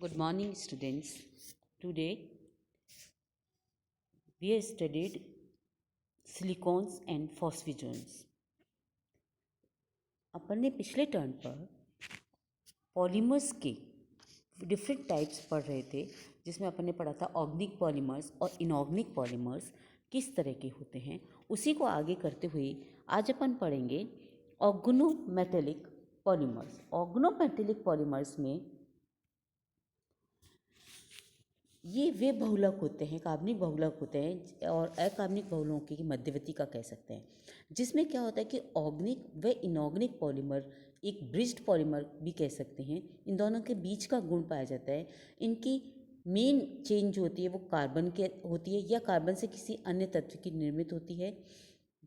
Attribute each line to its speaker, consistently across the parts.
Speaker 1: Good morning, students. Today we have studied silicons and phosphogens. अपन ने पिछले turn पर polymers के डिफरेंट टाइप्स पढ़ रहे थे, जिसमें अपन ने पढ़ा था ऑर्गेनिक पॉलीमर्स और इनऑर्गेनिक पॉलीमर्स किस तरह के होते हैं। उसी को आगे करते हुए आज अपन पढ़ेंगे ऑर्गेनोमेटेलिक पॉलीमर्स। ऑर्गेनोमेटेलिक पॉलीमर्स में ये वे बहुलक होते हैं, कार्बनिक बहुलक होते हैं और अकार्बनिक बहुलकों की मध्यवर्ती का कह सकते हैं, जिसमें क्या होता है कि ऑर्गेनिक व इनऑर्गेनिक पॉलीमर एक ब्रिज्ड पॉलीमर भी कह सकते हैं। इन दोनों के बीच का गुण पाया जाता है। इनकी मेन चेन जो होती है वो कार्बन के होती है या कार्बन से किसी अन्य तत्व की निर्मित होती है,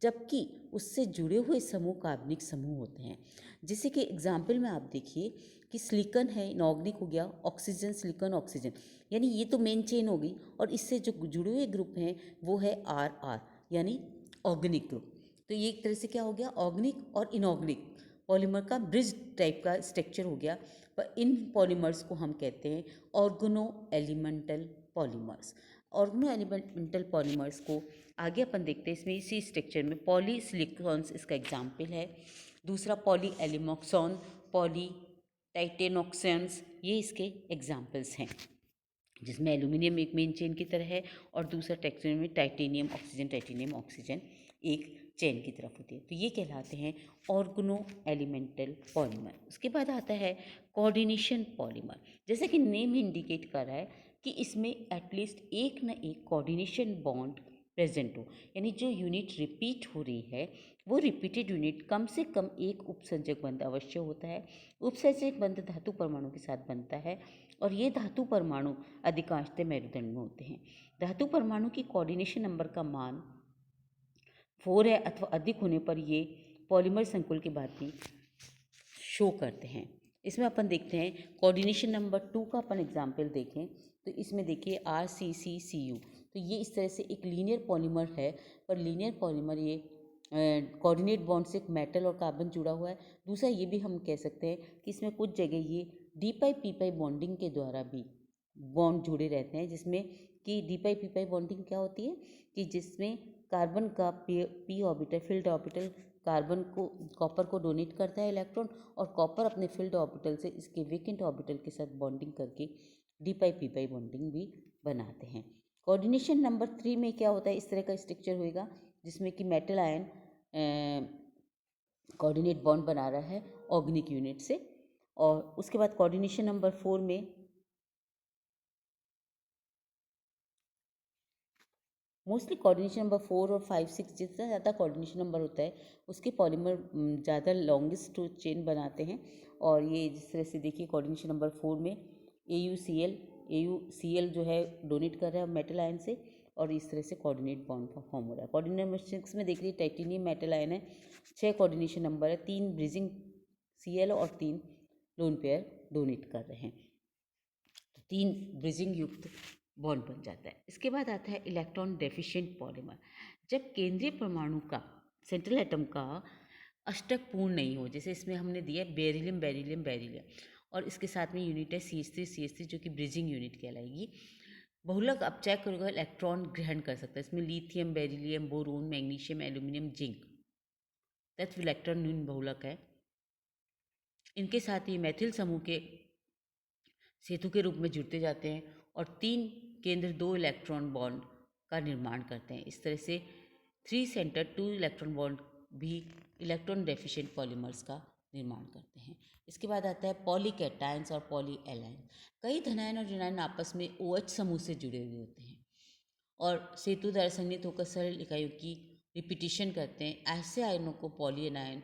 Speaker 1: जबकि उससे जुड़े हुए समूह कार्बनिक समूह होते हैं। जैसे कि एग्जाम्पल में आप देखिए कि सिलिकॉन है, इनऑर्गेनिक हो गया, ऑक्सीजन सिलिकॉन ऑक्सीजन, यानी ये तो मेन चेन होगी और इससे जो जुड़े हुए ग्रुप हैं वो है आर आर यानी ऑर्गेनिक ग्रुप। तो ये एक तरह से क्या हो गया, ऑर्गेनिक और इनऑर्गेनिक पॉलीमर का ब्रिज टाइप का स्ट्रक्चर हो गया। पर इन पॉलीमर्स को हम कहते हैं organo elemental polymers. Organo elemental polymers को आगे अपन देखते हैं। इसमें इसी स्ट्रक्चर में पॉली सिलिकॉन्स इसका एग्जाम्पल है, दूसरा पॉली एलिमोक्सॉन, पॉली टाइटेनोक्सेन्स, ये इसके एग्जाम्पल्स हैं, जिसमें एल्यूमिनियम एक मेन चेन की तरह है और दूसरा टेक्सचर में टाइटेनियम ऑक्सीजन एक चेन की तरफ होती है। तो ये कहलाते हैं ऑर्गेनो एलिमेंटल पॉलीमर। उसके बाद आता है कोऑर्डिनेशन पॉलीमर। जैसे कि नेम इंडिकेट कर रहा है कि इसमें एटलीस्ट एक न एक कोऑर्डिनेशन बॉन्ड प्रेजेंट हो, यानी जो यूनिट रिपीट हो रही है वो रिपीटेड यूनिट कम से कम एक उपसंजक बंध अवश्य होता है। उपसंजक बंध धातु परमाणु के साथ बनता है और ये धातु परमाणु अधिकांशतः मेरुदंड में होते हैं। धातु परमाणु की कोऑर्डिनेशन नंबर का मान 4 है अथवा अधिक होने पर ये पॉलीमर संकुल की भांति शो करते हैं। इसमें अपन देखते हैं कोऑर्डिनेशन नंबर 2 का अपन एग्जाम्पल देखें तो इसमें देखिए RCCCU। तो ये इस तरह से एक लीनियर पॉलीमर है, पर लीनियर पॉलीमर ये कोऑर्डिनेट बॉन्ड से एक मेटल और कार्बन जुड़ा हुआ है। दूसरा ये भी हम कह सकते हैं कि इसमें कुछ जगह ये डी पाई पी पाई बॉन्डिंग के द्वारा भी बॉन्ड जुड़े रहते हैं, जिसमें कि डी पाई पी पाई बॉन्डिंग क्या होती है कि जिसमें कार्बन का P orbital filled orbital carbon को कॉपर को डोनेट करता है इलेक्ट्रॉन, और कॉपर अपने फील्ड ऑर्बिटल से इसके वेकेंट ऑर्बिटल के साथ बॉन्डिंग करके डी पाई पी पाई बॉन्डिंग भी बनाते हैं। कोऑर्डिनेशन नंबर 3 में क्या होता है, इस तरह का स्ट्रक्चर होएगा जिसमें कि मेटल आयन कोऑर्डिनेट बॉन्ड बना रहा है ऑर्गेनिक यूनिट से। और उसके बाद कोऑर्डिनेशन नंबर 4 में मोस्टली कोऑर्डिनेशन नंबर 4 और 5 6 जितना ज़्यादा कोऑर्डिनेशन नंबर होता है उसके पॉलीमर ज़्यादा लॉन्गेस्ट चेन बनाते हैं। और ये जिस तरह से देखिए कोऑर्डिनेशन नंबर 4 में AuCl जो है डोनेट कर रहा है मेटल आयन से, और इस तरह से कोऑर्डिनेट बॉन्ड फॉर्म हो रहा है। कोऑर्डिनेट नंबर 6 में देख लीजिए टाइटेनियम मेटल आयन है, 6 कोऑर्डिनेशन नंबर है, 3 ब्रिजिंग Cl और 3 लोन पेयर डोनेट कर रहे हैं, तो 3 ब्रिजिंग युक्त बॉन्ड बन जाता है। इसके बाद आता है इलेक्ट्रॉन डेफिशिएंट पॉलीमर। जब केंद्रीय परमाणु का सेंट्रल एटम का अष्टक पूर्ण नहीं हो, जैसे इसमें हमने दिया बेरिलियम बेरिलियम बेरिलियम और इसके साथ में यूनिट है CH3 जो कि ब्रिजिंग यूनिट कहलाएगी। बहुलक अपचय करेगा इलेक्ट्रॉन ग्रहण कर सकता है। इसमें lithium beryllium boron magnesium aluminium zinc तत्व इलेक्ट्रॉन न्यून बहुलक है। इनके साथ ही मैथिल समूह के सेतु के रूप में जुड़ते जाते हैं और 3 केंद्र 2 इलेक्ट्रॉन बॉन्ड का निर्माण करते हैं। इस तरह से 3 सेंटर 2 इलेक्ट्रॉन बॉन्ड भी इलेक्ट्रॉन डेफिशिएंट पॉलीमर्स का निर्माण करते हैं। इसके बाद आता है पॉलीकैटायंस और पॉली एलायन। कई धनायन और ऋणायन आपस में OH समूह से जुड़े हुए होते हैं और सेतु द्वारा संगठित होकर सरल इकाइयों की रिपीटिशन करते हैं। ऐसे आयनों को पॉली एनायन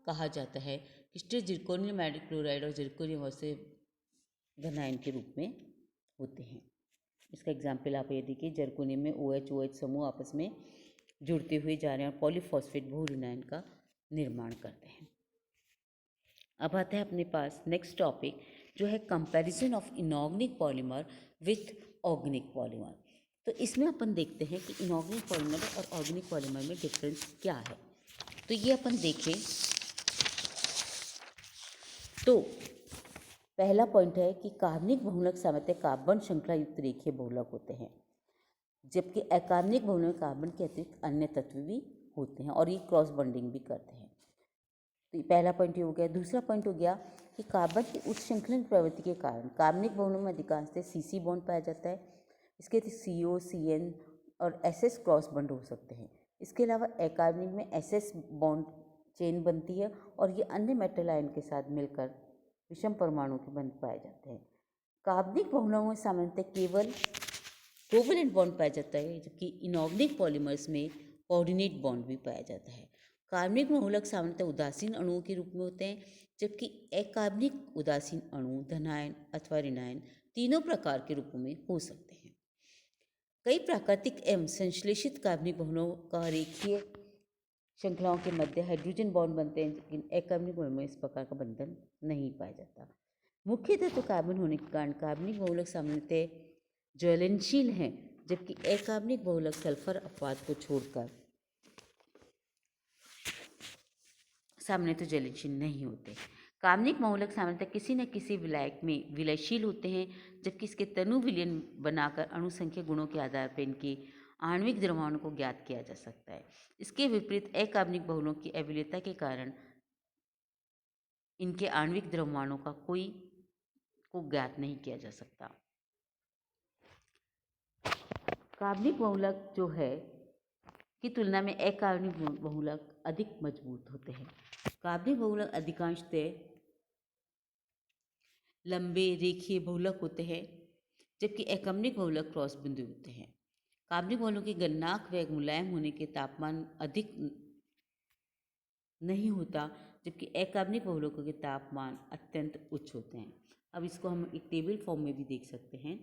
Speaker 1: कहा जाता है। क्रिस्टल जिरकोनियम क्लोराइड और जिरकोनियम से धनायन के रूप में होते हैं। इसका एग्जाम्पल आप ये देखिए, जर्कोनियम में OH समूह आपस में जुड़ते हुए जा रहे हैं और पॉलीफॉस्फेट बहुऋणायन का निर्माण करते हैं। अब आता है अपने पास नेक्स्ट टॉपिक जो है comparison of inorganic polymer with organic polymer. तो इसमें अपन देखते हैं कि इनऑर्गेनिक पॉलीमर और ऑर्गेनिक पॉलीमर में डिफरेंस क्या है। तो ये अपन देखें तो पहला पॉइंट है कि कार्बनिक बहुलक सामान्यतः कार्बन श्रृंखला युक्त रेखीय बहुलक होते हैं, जबकि अकार्बनिक बहुलक में कार्बन के अतिरिक्त अन्य तत्व भी होते हैं और ये क्रॉस बॉन्डिंग भी करते हैं। तो ये पहला पॉइंट ये हो गया। दूसरा पॉइंट हो गया कि कार्बन की उच्च श्रृंखलन प्रवृत्ति के कारण कार्बनिक बहुलकों में अधिकांशतः सीसी बॉन्ड पाया जाता है। इसके अतिरिक्त CO, CN और SS क्रॉस बॉन्ड हो सकते हैं। इसके अलावा अकार्बनिक में SS बॉन्ड चेन बनती है और ये अन्य मेटल आयन के साथ मिलकर विषम परमाणु के बंध पाए जाते हैं। कार्बनिक बहुलकों में सामान्यतः केवल कोवलेंट बॉन्ड पाया जाता है, जबकि इनऑर्गेनिक पॉलीमर्स में कोऑर्डिनेट बॉन्ड भी पाया जाता है। कार्बनिक बहुलक सामान्यतः उदासीन अणुओं के रूप में होते हैं, जबकि अकार्बनिक उदासीन अणु धनायन अथवा ऋणायन तीनों प्रकार के रूपों में हो सकते हैं। कई प्राकृतिक एवं संश्लेषित कार्बनिक बहुलकों का रेखीय श्रृंखलाओं के मध्य हाइड्रोजन बॉन्ड बनते हैं, लेकिन अकार्बनिक बहुलकों में इस प्रकार का बंधन नहीं पाया जाता। मुख्य तत्व कार्बन होने के कारण कार्बनिक बहुलक सामान्यतः ज्वलनशील हैं, जबकि अकार्बनिक बहुलक सल्फर अपवाद को छोड़कर सामान्यतः ज्वलनशील नहीं होते। कार्बनिक बहुलक सामान्यतः किसी न किसी विलायक में विलयशील होते हैं, जबकि इसके तनु विलयन बनाकर अणु संख्या गुणों के आधार पर इनके आणविक द्रव्यमानों को ज्ञात किया जा सकता है। इसके विपरीत अकार्बनिक बहुलकों की अविलयता के कारण इनके आणविक द्रव्यमानों का कोई को ज्ञात नहीं किया जा सकता। कार्बनिक बहुलक जो है की तुलना में अकार्बनिक बहुलक अधिक मजबूत होते हैं। कार्बनिक बहुलक अधिकांशतः लंबे रेखीय बहुलक होते हैं, जबकि अकार्बनिक बहुलक क्रॉस बिंदु होते हैं। कार्बनिक बहुलकों की गलनांक वेग मुलायम होने के तापमान अधिक नहीं होता, जबकि अकार्बनिक बहुलकों के तापमान अत्यंत उच्च होते हैं। अब इसको हम एक टेबल फॉर्म में भी देख सकते हैं,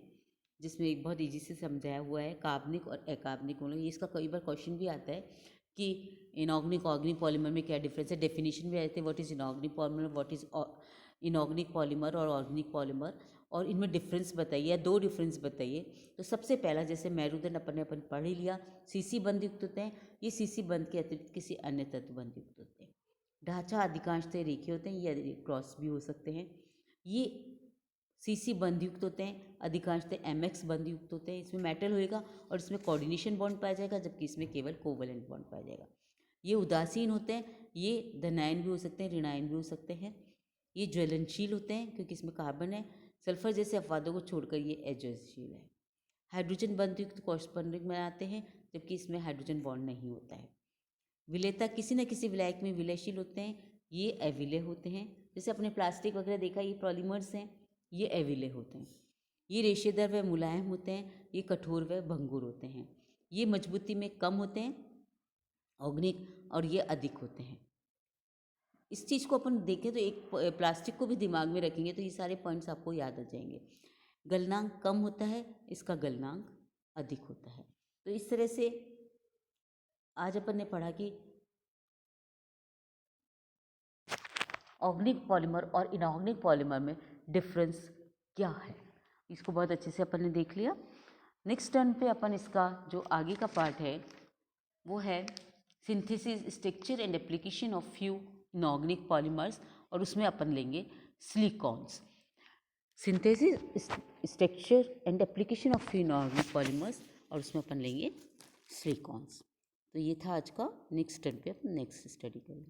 Speaker 1: जिसमें एक बहुत ईजी से समझाया हुआ है कार्बनिक और अकार्बनिक बहुलक। इसका कई बार क्वेश्चन भी आता है कि इनऑर्गेनिक ऑर्गेनिक पॉलीमर में क्या डिफरेंस है। डेफिनेशन भी आते हैं, what is inorganic polymer, what is inorganic polymer और ऑर्गेनिक पॉलीमर, और इनमें डिफरेंस बताइए या दो डिफरेंस बताइए। तो सबसे पहला जैसे मेरुदंड अपन पढ़ ही लिया, सीसी बंध युक्त होते हैं। ये सीसी बंध के अतिरिक्त किसी अन्य तत्व बंध युक्त होते हैं। ढांचा अधिकांशतः रेखीय होते हैं, ये क्रॉस भी हो सकते हैं। ये सीसी बंध युक्त होते हैं, अधिकांशतः MX बंध युक्त होते हैं। इसमें मेटल होएगा और इसमें कोऑर्डिनेशन बॉन्ड पाया जाएगा, जबकि इसमें केवल कोवलेंट बॉन्ड पाया जाएगा। ये उदासीन होते हैं, ये धनायन भी हो सकते हैं, ऋणायन भी हो सकते हैं। ये ज्वलनशील होते हैं क्योंकि इसमें कार्बन है। सल्फर जैसे अपवादों को छोड़कर ये अज्वलनशील है। हाइड्रोजन बंध युक्त कॉरस्पॉन्डिंग में आते हैं, जबकि इसमें हाइड्रोजन बॉन्ड नहीं होता है। विलेयता किसी न किसी विलायक में विलयशील होते हैं, ये अविलय होते हैं। जैसे अपने प्लास्टिक वगैरह देखा, ये पॉलीमर्स हैं, ये अविलय होते हैं। ये रेशेदार व मुलायम होते हैं, ये कठोर व भंगुर होते हैं। ये मजबूती में कम होते हैं ऑर्गेनिक, और ये अधिक होते हैं। इस चीज़ को अपन देखें तो एक प्लास्टिक को भी दिमाग में रखेंगे तो ये सारे पॉइंट्स आपको याद आ जाएंगे। गलनांक कम होता है, इसका गलनांक अधिक होता है। तो इस तरह से आज अपन ने पढ़ा कि ऑर्गेनिक पॉलीमर और इनऑर्गेनिक पॉलीमर में डिफरेंस क्या है। इसको बहुत अच्छे से अपन ने देख लिया। नेक्स्ट टर्न पे अपन इसका जो आगे का पार्ट है वो है synthesis, structure and application of few inorganic polymers, और उसमें अपन लेंगे silicones. Synthesis, structure and application of few inorganic polymers, और उसमें अपन लेंगे सिलिकॉन्स। तो ये था आज का। नेक्स्ट टर्न पे अपन नेक्स्ट स्टडी करेंगे।